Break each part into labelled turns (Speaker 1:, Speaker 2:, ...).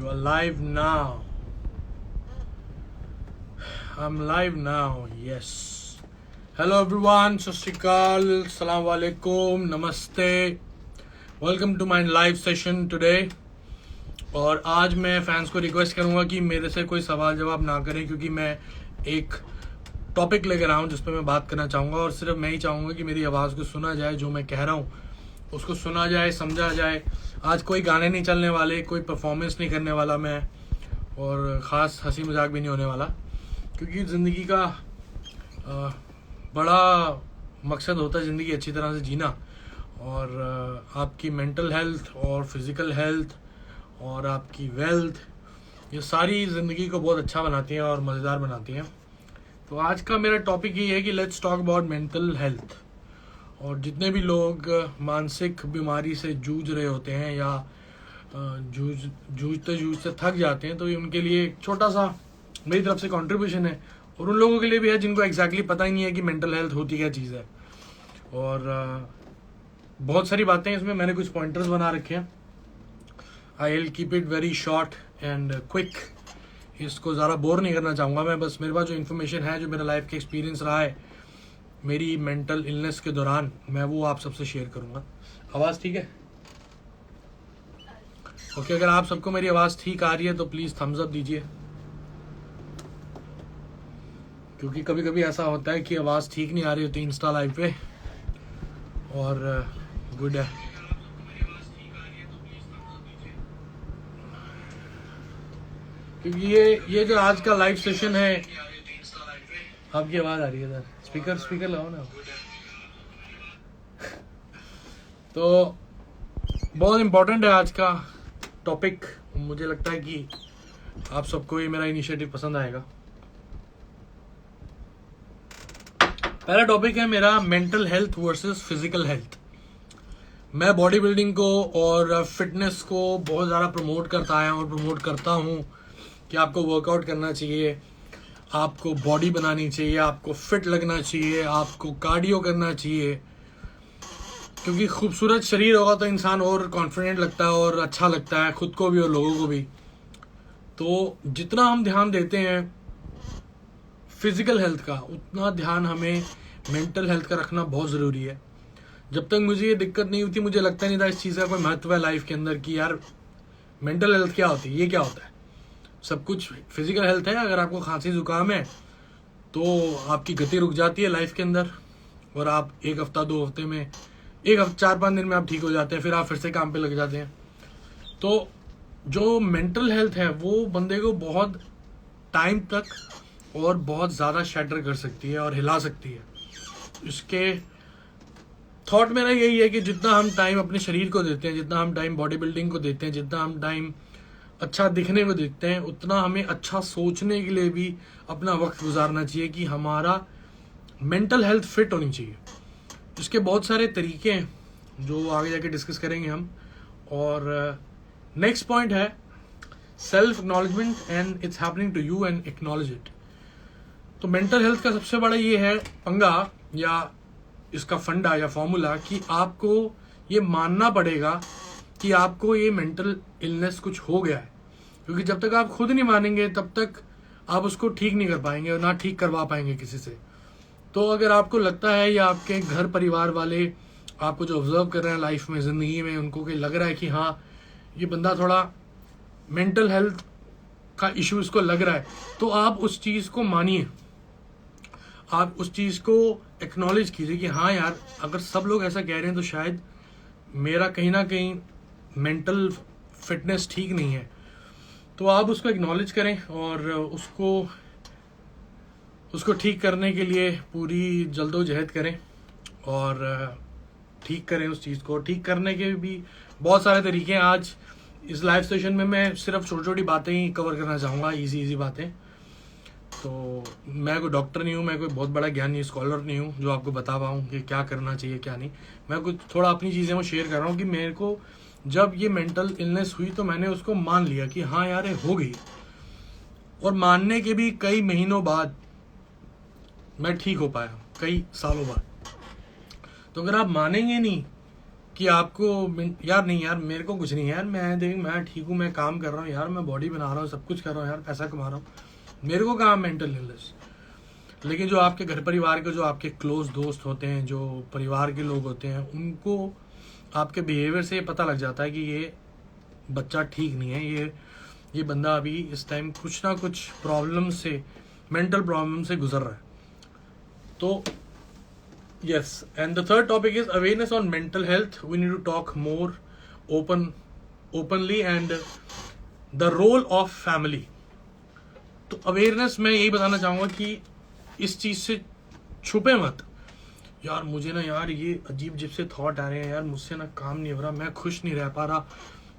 Speaker 1: You are live now. I'm live now. Yes. Hello everyone. सत श्री अकाल. अस्सलाम वालेकुम. नमस्ते. Welcome to my live session today. और आज मैं फैंस को रिक्वेस्ट करूंगा कि मेरे से कोई सवाल जवाब ना करें, क्योंकि मैं एक टॉपिक लेकर आया हूँ जिस पर मैं बात करना चाहूँगा, और सिर्फ मैं ही चाहूँगा कि मेरी आवाज़ को सुना जाए, जो मैं कह रहा हूँ उसको सुना जाए, समझा जाए. आज कोई गाने नहीं चलने वाले, कोई परफॉर्मेंस नहीं करने वाला मैं, और ख़ास हंसी मजाक भी नहीं होने वाला, क्योंकि ज़िंदगी का बड़ा मकसद होता है ज़िंदगी अच्छी तरह से जीना. और आपकी मेंटल हेल्थ और फिज़िकल हेल्थ और आपकी वेल्थ, ये सारी ज़िंदगी को बहुत अच्छा बनाती हैं और मज़ेदार बनाती हैं. तो आज का मेरा टॉपिक ये है कि let's talk about mental health. और जितने भी लोग मानसिक बीमारी से जूझ रहे होते हैं या जूझते थक जाते हैं, तो ये उनके लिए एक छोटा सा मेरी तरफ से कंट्रीब्यूशन है, और उन लोगों के लिए भी है जिनको एग्जैक्टली पता ही नहीं है कि मेंटल हेल्थ होती क्या चीज़ है. और बहुत सारी बातें इसमें मैंने कुछ पॉइंटर्स बना रखे हैं. I will keep it very short and quick. इसको ज़्यादा बोर नहीं करना चाहूँगा मैं. बस मेरे पास जो इन्फॉर्मेशन है, जो मेरा लाइफ का एक्सपीरियंस रहा है मेरी मेंटल इलनेस के दौरान, मैं वो आप सबसे शेयर करूँगा. आवाज़ ठीक है? ओके. अगर आप सबको मेरी आवाज़ ठीक आ रही है तो प्लीज़ थम्स अप दीजिए, क्योंकि कभी कभी ऐसा होता है कि आवाज़ ठीक नहीं आ रही होती इंस्टा लाइव पे, और गुड है. क्योंकि ये जो आज का लाइव सेशन है, आपकी आवाज़ आ रही है. स्पीकर लगाओ ना. तो बहुत इम्पोर्टेंट है आज का टॉपिक. मुझे लगता है कि आप सबको ये मेरा इनिशिएटिव पसंद आएगा. पहला टॉपिक है मेरा mental health versus physical health. मैं बॉडी बिल्डिंग को और फिटनेस को बहुत ज़्यादा प्रमोट करता आया और प्रमोट करता हूँ कि आपको वर्कआउट करना चाहिए, आपको बॉडी बनानी चाहिए, आपको फिट लगना चाहिए, आपको कार्डियो करना चाहिए, क्योंकि खूबसूरत शरीर होगा तो इंसान और कॉन्फिडेंट लगता है और अच्छा लगता है खुद को भी और लोगों को भी. तो जितना हम ध्यान देते हैं फिजिकल हेल्थ का, उतना ध्यान हमें मेंटल हेल्थ का रखना बहुत ज़रूरी है. जब तक मुझे ये दिक्कत नहीं होती, मुझे लगता नहीं था इस चीज़ का कोई महत्व है लाइफ के अंदर कि यार मेंटल हेल्थ क्या होती है, ये क्या होता है. सब कुछ फिजिकल हेल्थ है. अगर आपको खांसी जुकाम है तो आपकी गति रुक जाती है लाइफ के अंदर, और आप एक हफ्ता 2 हफ्ते में, 4-5 दिन में आप ठीक हो जाते हैं, फिर आप फिर से काम पे लग जाते हैं. तो जो मेंटल हेल्थ है वो बंदे को बहुत टाइम तक और बहुत ज़्यादा शैटर कर सकती है और हिला सकती है. इसके थॉट मेरा यही है कि जितना हम टाइम अपने शरीर को देते हैं, जितना हम टाइम बॉडी बिल्डिंग को देते हैं, जितना हम टाइम अच्छा दिखने को देते हैं, उतना हमें अच्छा सोचने के लिए भी अपना वक्त गुजारना चाहिए कि हमारा मेंटल हेल्थ फिट होनी चाहिए. इसके बहुत सारे तरीके हैं जो आगे जाके डिस्कस करेंगे हम. और नेक्स्ट पॉइंट है self acknowledgement and it's happening to you and acknowledge it. तो मेंटल हेल्थ का सबसे बड़ा ये है पंगा, या इसका फंडा या फॉर्मूला, कि आपको ये मानना पड़ेगा कि आपको ये मेंटल इलनेस कुछ हो गया है. क्योंकि जब तक आप खुद नहीं मानेंगे तब तक आप उसको ठीक नहीं कर पाएंगे और ना ठीक करवा पाएंगे किसी से. तो अगर आपको लगता है या आपके घर परिवार वाले आपको जो ऑब्जर्व कर रहे हैं लाइफ में, ज़िंदगी में, उनको कि लग रहा है कि हाँ ये बंदा थोड़ा मेंटल हेल्थ का इशू इसको लग रहा है, तो आप उस चीज़ को मानिए, आप उस चीज़ को एक्नॉलेज कीजिए कि हाँ यार, अगर सब लोग ऐसा कह रहे हैं तो शायद मेरा कहीं ना कहीं मेंटल फिटनेस ठीक नहीं है. तो आप उसको एक्नॉलेज करें और उसको ठीक करने के लिए पूरी जल्दोजहद करें और ठीक करें. उस चीज़ को ठीक करने के भी बहुत सारे तरीके हैं. आज इस लाइव सेशन में मैं सिर्फ छोटी छोटी बातें ही कवर करना चाहूँगा, इजी बातें. तो मैं कोई डॉक्टर नहीं हूँ, मैं कोई बहुत बड़ा ज्ञानी स्कॉलर नहीं हूँ जो आपको बता पाऊँ कि क्या करना चाहिए क्या नहीं. मैं कुछ थोड़ा अपनी चीज़ें वो शेयर कर रहा हूँ कि मेरे को जब ये मेंटल इलनेस हुई तो मैंने उसको मान लिया कि हाँ यार ये हो गई, और मानने के भी कई महीनों बाद मैं ठीक हो पाया, कई सालों बाद. तो अगर आप मानेंगे नहीं कि आपको यार नहीं यार मेरे को कुछ नहीं है यार, मैं ठीक हूँ, मैं काम कर रहा हूँ यार, मैं बॉडी बना रहा हूँ, सब कुछ कर रहा हूँ यार, पैसा कमा रहा हूँ, मेरे को कहाँ मेंटल इलनेस। लेकिन जो आपके घर परिवार के, जो आपके क्लोज दोस्त होते हैं, जो परिवार के लोग होते हैं, उनको आपके बिहेवियर से पता लग जाता है कि ये बच्चा ठीक नहीं है, ये बंदा अभी इस टाइम कुछ ना कुछ प्रॉब्लम से, मेंटल प्रॉब्लम से गुजर रहा है। तो yes, and the third topic is awareness on mental health. We need to talk more openly and the role of family. तो अवेयरनेस मैं यही बताना चाहूँगा कि इस चीज़ से छुपे मत। यार मुझे ना यार ये अजीब अजीब से थॉट आ रहे हैं यार, मुझसे ना काम नहीं हो रहा, मैं खुश नहीं रह पा रहा,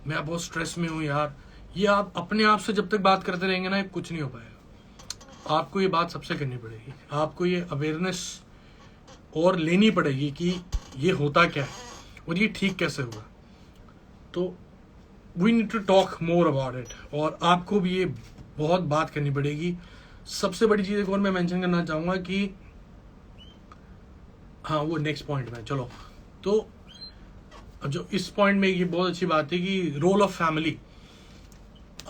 Speaker 1: मैं बहुत स्ट्रेस में हूँ यार। ये आप अपने आप से जब तक बात करते रहेंगे ना, कुछ नहीं हो पाएगा। आपको ये बात सबसे करनी पड़ेगी, आपको ये अवेयरनेस और लेनी पड़ेगी कि ये होता क्या है और ये ठीक कैसे होगा। तो we need to talk more about it, और आपको भी ये बहुत बात करनी पड़ेगी। सबसे बड़ी चीज़ एक और मैं मेंशन करना चाहूँगा कि हाँ, वो नेक्स्ट पॉइंट में चलो। तो जो इस पॉइंट में ये बहुत अच्छी बात है कि रोल ऑफ फैमिली।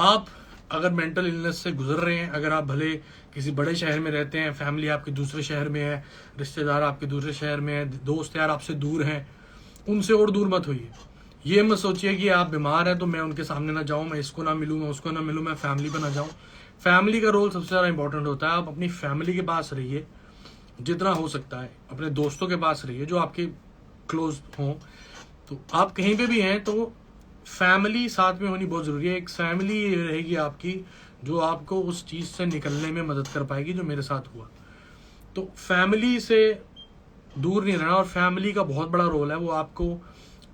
Speaker 1: आप अगर मेंटल इलनेस से गुजर रहे हैं, अगर आप भले किसी बड़े शहर में रहते हैं, फैमिली आपके दूसरे शहर में है, रिश्तेदार आपके दूसरे शहर में है, दोस्त यार आपसे दूर हैं, उनसे और दूर मत होइए। ये मत सोचिए कि आप बीमार हैं तो मैं उनके सामने ना जाऊं, मैं इसको ना मिलूं, मैं उसको ना मिलूं, मैं फैमिली पे ना जाऊं। फैमिली का रोल सबसे ज़्यादा इंपॉर्टेंट होता है। आप अपनी फैमिली के पास रहिए जितना हो सकता है, अपने दोस्तों के पास रहिए जो आपके क्लोज हों। तो आप कहीं पे भी हैं तो फैमिली साथ में होनी बहुत ज़रूरी है। एक फैमिली रहेगी आपकी जो आपको उस चीज़ से निकलने में मदद कर पाएगी जो मेरे साथ हुआ। तो फैमिली से दूर नहीं रहना, और फैमिली का बहुत बड़ा रोल है। वो आपको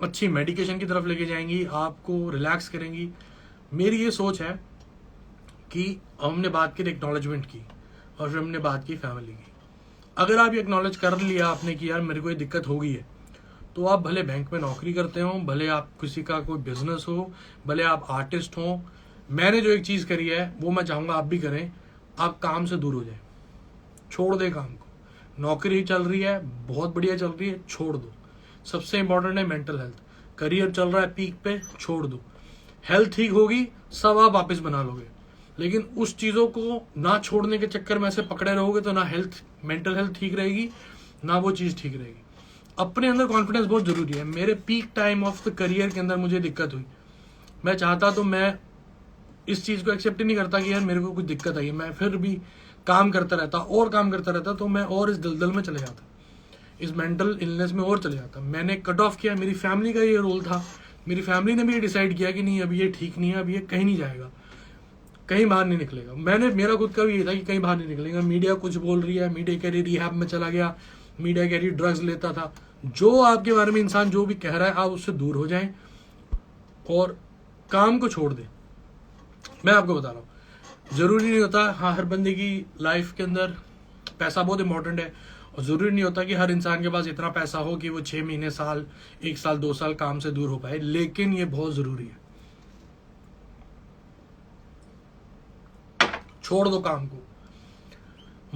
Speaker 1: अच्छी मेडिकेशन की तरफ लेके जाएंगी, आपको रिलैक्स करेंगी। मेरी ये सोच है कि हमने बात की एक्नॉलेजमेंट की और फिर हमने बात की फैमिली की। अगर आप ये एक्नॉलेज कर लिया आपने कि यार मेरे को ये दिक्कत हो गई है, तो आप भले बैंक में नौकरी करते हो, भले आप किसी का कोई बिजनेस हो, भले आप आर्टिस्ट हो, मैंने जो एक चीज़ करी है वो मैं चाहूँगा आप भी करें। आप काम से दूर हो जाए, छोड़ दे काम को। नौकरी चल रही है, बहुत बढ़िया चल रही है, छोड़ दो। सबसे इंपॉर्टेंट है मेंटल हेल्थ। करियर चल रहा है पीक पे, छोड़ दो। हेल्थ ठीक होगी, सब आप वापस बना लोगे। लेकिन उस चीज़ों को ना छोड़ने के चक्कर में ऐसे पकड़े रहोगे तो ना हेल्थ, मेंटल हेल्थ ठीक रहेगी, ना वो चीज़ ठीक रहेगी। अपने अंदर कॉन्फिडेंस बहुत ज़रूरी है। मेरे peak time of the career के अंदर मुझे दिक्कत हुई, मैं चाहता तो मैं इस चीज़ को एक्सेप्ट ही नहीं करता कि यार मेरे को कुछ दिक्कत आई है, मैं फिर भी काम करता रहता और काम करता रहता, तो मैं और इस दलदल में चले जाता, इस मेंटल इलनेस में और चले जाता। मैंने कट ऑफ किया, मेरी फैमिली का ये रोल था। मेरी फैमिली ने भी ये डिसाइड किया कि नहीं अब ये ठीक नहीं है, अब ये कहीं नहीं जाएगा, कहीं बाहर नहीं निकलेगा। मेरा खुद का भी ये था कि कहीं बाहर नहीं निकलेगा। मीडिया कुछ बोल रही है, मीडिया कह रही रिहैब में चला गया, मीडिया कह रही ड्रग्स लेता था। जो आपके बारे में इंसान जो भी कह रहा है, आप उससे दूर हो जाएं और काम को छोड़ दें। मैं आपको बता रहा हूँ, जरूरी नहीं होता हाँ हर बंदे की लाइफ के अंदर पैसा बहुत इंपॉर्टेंट है, और जरूरी नहीं होता कि हर इंसान के पास इतना पैसा हो कि वो 6 महीने, साल, 1 साल, 2 साल काम से दूर हो पाए। लेकिन ये बहुत जरूरी है। छोड़ दो काम को।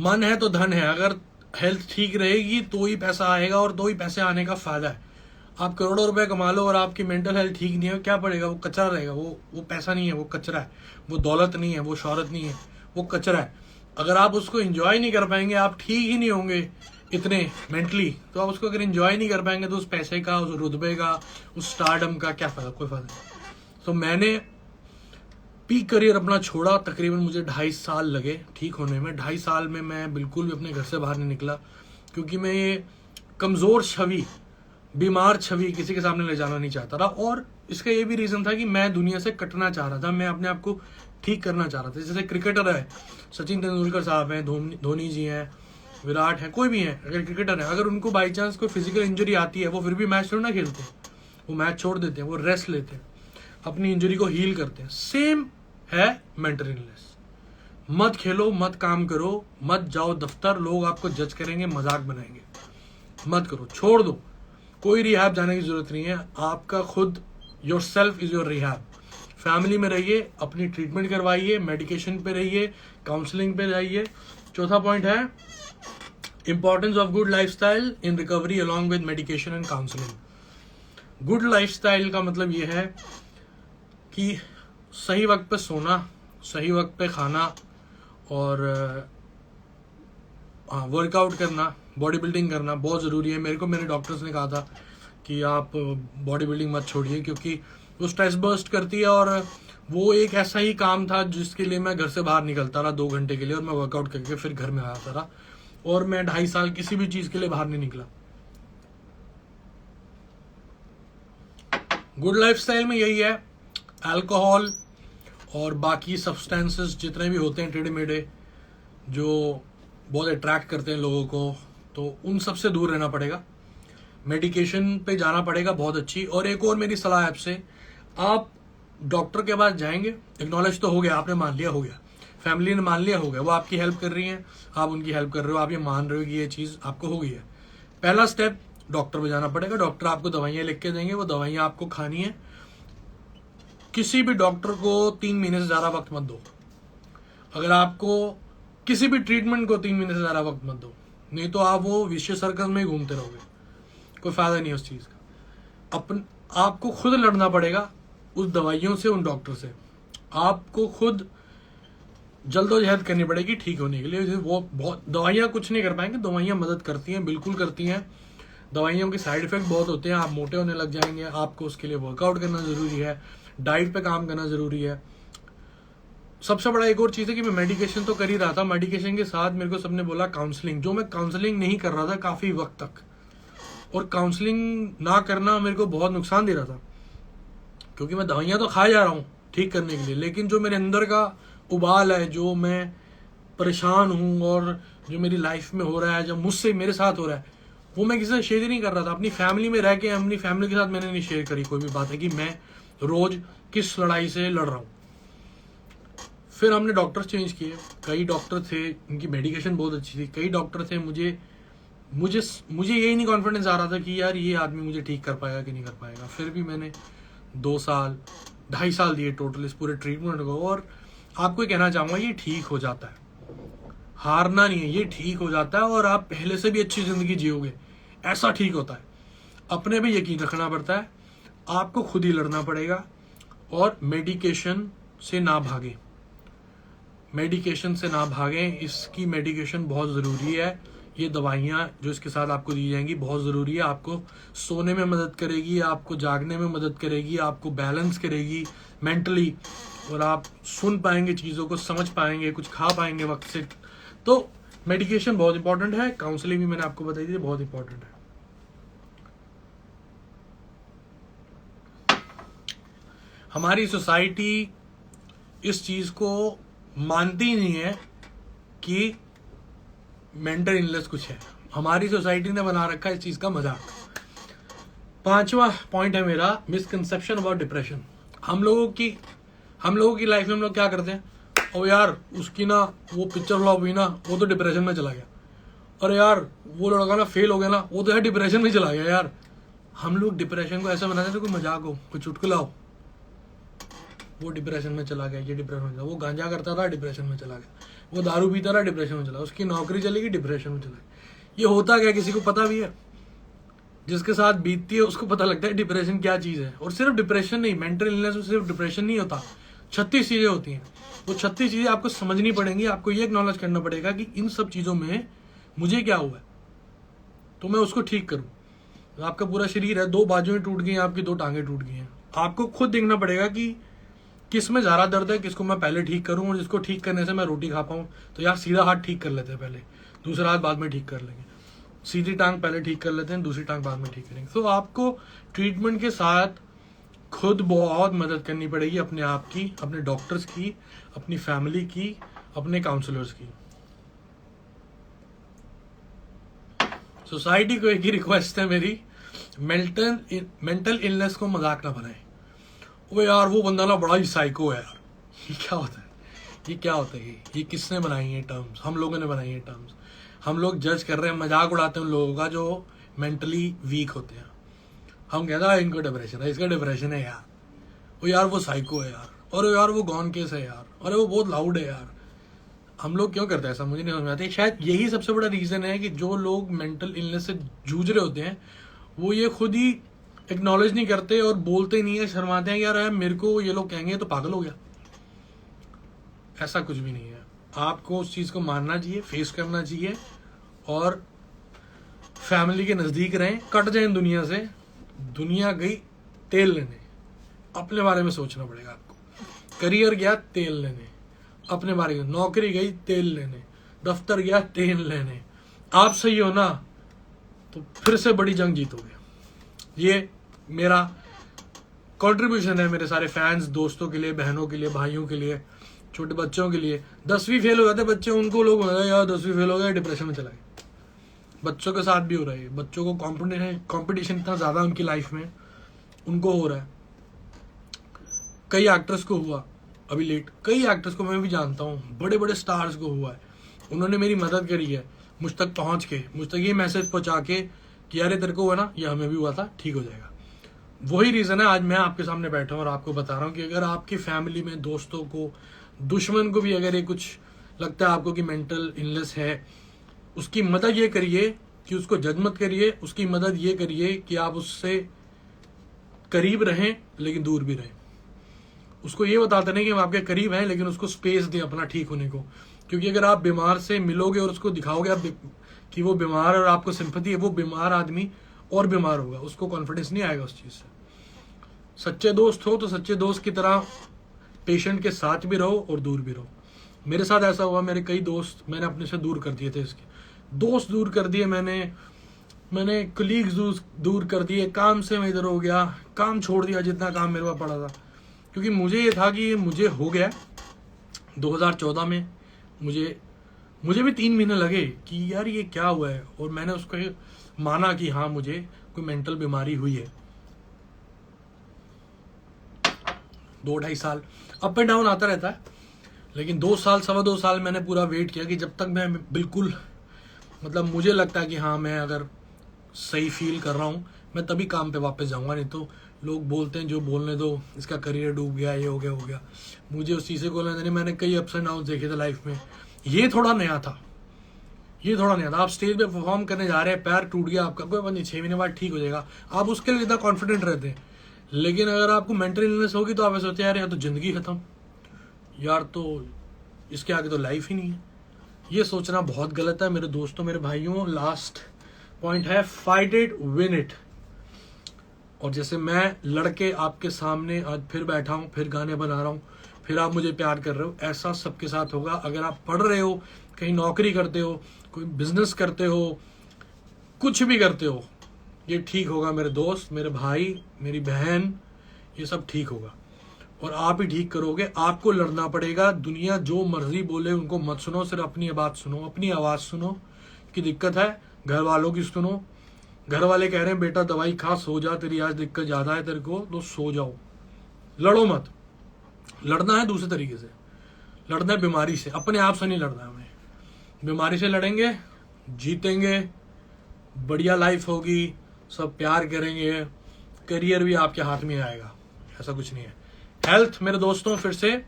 Speaker 1: मन है तो धन है। अगर हेल्थ ठीक रहेगी तो ही पैसा आएगा, और तो ही पैसे आने का फायदा है। आप करोड़ों रुपए कमा लो और आपकी मेंटल हेल्थ ठीक नहीं है, क्या पड़ेगा? वो कचरा रहेगा। वो पैसा नहीं है, वो कचरा है। वो दौलत नहीं है, वो शौहरत नहीं है, वो कचरा है। अगर आप उसको एंजॉय नहीं कर पाएंगे, आप ठीक ही नहीं होंगे इतने मेंटली, तो आप उसको अगर एंजॉय नहीं कर पाएंगे तो उस पैसे का, उस रुतबे का, उस स्टारडम का क्या फायदा? कोई फायदा नहीं। तो मैंने पीक करियर अपना छोड़ा। तकरीबन मुझे 2.5 साल लगे ठीक होने में। 2.5 साल में मैं बिल्कुल भी अपने घर से बाहर नहीं निकला, क्योंकि मैं ये कमज़ोर छवि, बीमार छवि किसी के सामने ले जाना नहीं चाहता था। और इसका ये भी रीज़न था कि मैं दुनिया से कटना चाह रहा था, मैं अपने आप को ठीक करना चाह रहा था। जैसे क्रिकेटर है, सचिन तेंदुलकर साहब हैं, धोनी जी हैं, विराट हैं, कोई भी हैं, अगर क्रिकेटर है, अगर उनको बाई चांस कोई फिजिकल इंजरी आती है, वो फिर भी मैच थोड़ा ना खेलते हैं, वो मैच छोड़ देते हैं, वो रेस्ट लेते हैं, अपनी इंजरी को हील करते हैं। सेम है मेंटल इलनेस। मत खेलो, मत काम करो, मत जाओ दफ्तर, लोग आपको जज करेंगे, मजाक बनाएंगे। मत करो, छोड़ दो। कोई रिहैब जाने की जरूरत नहीं है। आपका खुद, your self is your rehab. Family में रहिए, अपनी ट्रीटमेंट करवाइए, मेडिकेशन पे रहिए, काउंसलिंग पे जाइए। चौथा पॉइंट है importance of good lifestyle in recovery along with medication and counselling. Good lifestyle का मतलब ये है कि सही वक्त पे सोना, सही वक्त पे खाना और वर्कआउट करना, बॉडी बिल्डिंग करना बहुत ज़रूरी है। मेरे को मेरे डॉक्टर्स ने कहा था कि आप बॉडी बिल्डिंग मत छोड़िए, क्योंकि वो स्ट्रेस बर्स्ट करती है। और वो एक ऐसा ही काम था जिसके लिए मैं घर से बाहर निकलता रहा 2 घंटे के लिए, और मैं वर्कआउट करके फिर घर में आता रहा, और मैं 2.5 साल किसी भी चीज़ के लिए बाहर नहीं निकला। गुड लाइफस्टाइल में यही है, अल्कोहल और बाकी सब्सटेंसेस जितने भी होते हैं टेढ़े मेढ़े जो बहुत अट्रैक्ट करते हैं लोगों को, तो उन सब से दूर रहना पड़ेगा। मेडिकेशन पे जाना पड़ेगा बहुत अच्छी। और एक और मेरी सलाह है आपसे, आप डॉक्टर के पास जाएंगे, एक्नॉलेज तो हो गया, आपने मान लिया, हो गया, फैमिली ने मान लिया, हो गया, वो आपकी हेल्प कर रही है, आप उनकी हेल्प कर रहे हो, आप ये मान रहे हो कि ये चीज़ आपको हो गई है। पहला स्टेप डॉक्टर पे जाना पड़ेगा। डॉक्टर आपको दवाइयाँ लिख के देंगे, वो दवाइयाँ आपको खानी है। किसी भी डॉक्टर को 3 महीने से ज़्यादा वक्त मत दो। अगर आपको किसी भी ट्रीटमेंट को 3 महीने से ज़्यादा वक्त मत दो, नहीं तो आप वो विशेष सर्कल में ही घूमते रहोगे, कोई फायदा नहीं है उस चीज़ का। आपको खुद लड़ना पड़ेगा उस दवाइयों से, उन डॉक्टर से। आपको खुद जल्दोजहद करनी पड़ेगी ठीक होने के लिए। वो बहुत दवाइयाँ कुछ नहीं कर पाएंगे, दवाइयाँ मदद करती हैं, बिल्कुल करती हैं। दवाइयों के साइड इफेक्ट बहुत होते हैं, आप मोटे होने लग जाएंगे। आपको उसके लिए वर्कआउट करना ज़रूरी है, डाइट पे काम करना ज़रूरी है। सबसे बड़ा एक और चीज़ है कि मैं मेडिकेशन तो कर ही रहा था, मेडिकेशन के साथ मेरे को सबने बोला काउंसलिंग, जो मैं काउंसलिंग नहीं कर रहा था काफ़ी वक्त तक। और काउंसलिंग ना करना मेरे को बहुत नुकसान दे रहा था, क्योंकि मैं दवाइयाँ तो खा जा रहा हूँ ठीक करने के लिए, लेकिन जो मेरे अंदर का उबाल है, जो मैं परेशान हूँ और जो मेरी लाइफ में हो रहा है, जब मुझसे मेरे साथ हो रहा है, वो मैं किसी से शेयर ही नहीं कर रहा था। अपनी फैमिली में रह के अपनी फैमिली के साथ मैंने नहीं शेयर करी कोई भी बात है कि मैं रोज किस लड़ाई से लड़ रहा हूँ। फिर हमने डॉक्टर्स चेंज किए, कई डॉक्टर थे, उनकी मेडिकेशन बहुत अच्छी थी। कई डॉक्टर थे, मुझे यही नहीं कॉन्फिडेंस आ रहा था कि यार ये आदमी मुझे ठीक कर पाएगा कि नहीं कर पाएगा। फिर भी मैंने 2 साल 2.5 साल दिए टोटल इस पूरे ट्रीटमेंट को। और आपको ये कहना चाहूँगा, ये ठीक हो जाता है, हारना नहीं है, ये ठीक हो जाता है और आप पहले से भी अच्छी ज़िंदगी जियोगे, ऐसा ठीक होता है। अपने पे यकीन रखना पड़ता है, आपको खुद ही लड़ना पड़ेगा। और मेडिकेशन से ना भागें, मेडिकेशन से ना भागें, इसकी मेडिकेशन बहुत ज़रूरी है। ये दवाइयाँ जो इसके साथ आपको दी जाएंगी बहुत ज़रूरी है। आपको सोने में मदद करेगी, आपको जागने में मदद करेगी, आपको बैलेंस करेगी मेंटली, और आप सुन पाएंगे, चीज़ों को समझ पाएंगे, कुछ खा पाएंगे वक्त से। तो मेडिकेशन बहुत इंपॉर्टेंट है, काउंसलिंग भी मैंने आपको बताई थी बहुत इंपॉर्टेंट है। हमारी सोसाइटी इस चीज़ को मानती ही नहीं है कि मेंटल इलनेस कुछ है। हमारी सोसाइटी ने बना रखा है इस चीज़ का मजाक। 5वां पॉइंट है मेरा, मिसकंसेप्शन अबाउट डिप्रेशन। हम लोगों की लाइफ में हम लोग क्या करते हैं, और यार उसकी ना वो पिक्चर फ्लॉप हुई ना, वो तो डिप्रेशन में चला गया। अरे यार वो लड़का ना फेल हो गया ना, वो तो यार डिप्रेशन में चला गया। यार हम लोग डिप्रेशन को ऐसा बनाते हैं कोई मजाक हो, कोई चुटकुला हो। वो डिप्रेशन में चला गया, ये डिप्रेशन में चला, वो गांजा करता था डिप्रेशन में चला गया, वो दारू पीता रहा डिप्रेशन में चला, उसकी नौकरी चलेगी डिप्रेशन में चला गया। ये होता क्या, किसी को पता भी है? जिसके साथ बीतती है उसको पता लगता है डिप्रेशन क्या चीज़ है। और सिर्फ डिप्रेशन नहीं, मेंटल इलनेस में सिर्फ डिप्रेशन नहीं होता, 36 चीज़ें होती हैं। वो 36 चीज़ें आपको समझनी पड़ेंगी। आपको ये एक्नॉलेज करना पड़ेगा कि इन सब चीज़ों में मुझे क्या हुआ है, तो मैं उसको ठीक करूँ। आपका पूरा शरीर है, 2 बाजुएं टूट गई हैं, आपकी 2 टांगें टूट गई हैं। आपको खुद देखना पड़ेगा कि किस में ज़्यादा दर्द है, किसको मैं पहले ठीक करूँ, और जिसको ठीक करने से मैं रोटी खा पाऊँ। तो यार सीधा हाथ ठीक कर लेते हैं पहले, दूसरा हाथ बाद में ठीक कर लेंगे। सीधी टांग पहले ठीक कर लेते हैं, दूसरी टांग बाद में ठीक करेंगे। तो आपको ट्रीटमेंट के साथ खुद बहुत मदद करनी पड़ेगी, अपने आप की, अपने डॉक्टर्स की, अपनी फैमिली की, अपने काउंसलर्स की। सोसाइटी को एक ही रिक्वेस्ट है मेरी, मेंटल इलनेस को मजाक ना बनाए। वो यार वो बंदा ना बड़ा ही साइको है यार, ये क्या होता है, ये क्या होता है, ये किसने बनाई है टर्म्स? हम लोगों ने बनाई है टर्म्स। हम लोग जज कर रहे हैं, मजाक उड़ाते हैं उन लोगों का जो मेंटली वीक होते हैं। हम कहते हैं इनको डिप्रेशन है, इसका डिप्रेशन है यार, वो यार वो साइको है यार, और यार वो गॉन केस है यार, अरे वो बहुत लाउड है यार। हम लोग क्यों करते हैं ऐसा, मुझे नहीं समझ में आता। शायद यही सबसे बड़ा रीज़न है कि जो लोग मेंटल इलनेस से जूझ रहे होते हैं वो ये खुद ही एक्नॉलेज नहीं करते और बोलते नहीं है, शर्माते हैं, यार मेरे को ये लोग कहेंगे तो पागल हो गया। ऐसा कुछ भी नहीं है। आपको उस चीज को मानना चाहिए, फेस करना चाहिए और फैमिली के नजदीक रहें, कट जाए दुनिया से। दुनिया गई तेल लेने, अपने बारे में सोचना पड़ेगा आपको। करियर गया तेल लेने, अपने बारे में। नौकरी गई तेल लेने, दफ्तर गया तेल लेने। आप सही हो ना तो फिर से बड़ी जंग जीतोगे। ये मेरा कंट्रीब्यूशन है मेरे सारे फैंस, दोस्तों के लिए, बहनों के लिए, भाइयों के लिए, छोटे बच्चों के लिए। 10वीं फेल हो जाते बच्चे, उनको लोग यार 10वीं फेल हो गए, डिप्रेशन में चला गया। बच्चों के साथ भी हो रहा है। बच्चों को कंपटीशन इतना ज्यादा उनकी लाइफ में, उनको हो रहा है। कई एक्टर्स को हुआ अभी लेट, कई एक्टर्स को मैं भी जानता हूँ, बड़े बड़े स्टार्स को हुआ है। उन्होंने मेरी मदद करी है, मुझ तक पहुंच के, मुझ तक ये मैसेज पहुंचा के कि यार तेरे को हुआ ना, ये हमें भी हुआ था, ठीक हो जाएगा। वही रीजन है आज मैं आपके सामने बैठा हूँ और आपको बता रहा हूँ कि अगर आपकी फैमिली में, दोस्तों को, दुश्मन को भी अगर ये कुछ लगता है आपको कि मेंटल इलनेस है, उसकी मदद ये करिए कि उसको जज मत करिए। उसकी मदद ये करिए कि आप उससे करीब रहें लेकिन दूर भी रहें। उसको ये बताते नहीं कि हम आपके करीब हैं, लेकिन उसको स्पेस दें अपना ठीक होने को। क्योंकि अगर आप बीमार से मिलोगे और उसको दिखाओगे आप कि वो बीमार और आपको सिंपैथी है, वो बीमार आदमी और बीमार होगा, उसको कॉन्फिडेंस नहीं आएगा उस चीज से। सच्चे दोस्त हो तो सच्चे दोस्त की तरह पेशेंट के साथ भी रहो और दूर भी रहो। मेरे साथ ऐसा हुआ, मेरे कई दोस्त मैंने अपने से दूर कर दिए थे, इसके दोस्त दूर कर दिए मैंने कलीग्स दूर कर दिए, काम से मैं इधर हो गया, काम छोड़ दिया जितना काम मेरे पास पड़ा था। क्योंकि मुझे ये था कि मुझे हो गया 2014 में, मुझे भी 3 महीने लगे कि यार ये क्या हुआ है, और मैंने उसको माना कि हाँ मुझे कोई मेंटल बीमारी हुई है। 2-2.5 साल अप एंड डाउन आता रहता है, लेकिन 2 साल, 2.25 साल मैंने पूरा वेट किया कि जब तक मैं बिल्कुल, मतलब मुझे लगता है कि हाँ मैं अगर सही फील कर रहा हूँ, मैं तभी काम पे वापस जाऊंगा। नहीं तो लोग बोलते हैं जो बोलने दो, इसका करियर डूब गया, ये हो गया। मुझे उस चीज़ से कोई लेना नहीं। मैंने कई अप्स एंड डाउन देखे थे लाइफ में। ये थोड़ा नया था। आप स्टेज पे परफॉर्म करने जा रहे हैं, पैर टूट गया आपका, कोई बात नहीं, 6 महीने बाद ठीक हो जाएगा, आप उसके लिए इतना कॉन्फिडेंट रहते हैं। लेकिन अगर आपको मेंटल इलनेस होगी तो आप ऐसे सोचते हैं यार तो जिंदगी खत्म, यार तो इसके आगे तो लाइफ ही नहीं है। ये सोचना बहुत गलत है मेरे दोस्तों, मेरे भाइयों। लास्ट पॉइंट है, फाइट इट, विन इट। और जैसे मैं लड़के आपके सामने आज फिर बैठा हूं, फिर गाने बना रहा हूं, फिर आप मुझे प्यार कर रहे हो, ऐसा सबके साथ होगा। अगर आप पढ़ रहे हो, कहीं नौकरी करते हो, कोई बिजनेस करते हो, कुछ भी करते हो, ये ठीक होगा मेरे दोस्त, मेरे भाई, मेरी बहन, ये सब ठीक होगा। और आप ही ठीक करोगे। आपको लड़ना पड़ेगा। दुनिया जो मर्जी बोले उनको मत सुनो, सिर्फ अपनी बात सुनो, अपनी आवाज सुनो कि दिक्कत है। घर वालों की सुनो। घर वाले कह रहे हैं बेटा दवाई खा, सो जा, तेरी आज दिक्कत ज्यादा है तेरे को, तो सो जाओ। लड़ो मत। लड़ना है दूसरे तरीके से, लड़ना है बीमारी से, अपने आप से नहीं लड़ना है हमें। बीमारी से लड़ेंगे, जीतेंगे, बढ़िया लाइफ होगी, सब प्यार करेंगे, करियर भी आपके हाथ में आएगा। ऐसा कुछ नहीं है। हेल्थ मेरे दोस्तों, फिर से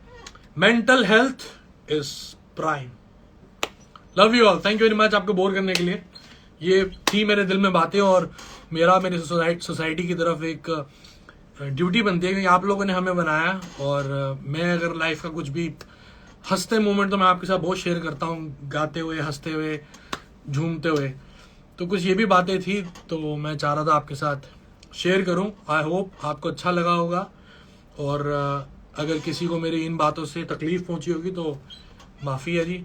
Speaker 1: mental health is prime. Love you all, thank you very much आपको बोर करने के लिए। ये थी मेरे दिल में बातें, और मेरी सोसाइटी की तरफ एक ड्यूटी बनती है, क्योंकि आप लोगों ने हमें बनाया। और मैं अगर लाइफ का कुछ भी हंसते मोमेंट तो मैं आपके साथ बहुत शेयर करता हूँ, गाते हुए, हंसते हुए, झूमते हुए। तो कुछ ये भी बातें थी, तो मैं चाह रहा था आपके साथ शेयर करूं। आई होप आपको अच्छा लगा होगा। और अगर किसी को मेरी इन बातों से तकलीफ पहुंची होगी तो माफी है जी।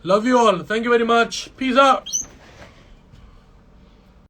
Speaker 1: Love you all, thank you very much, peace out.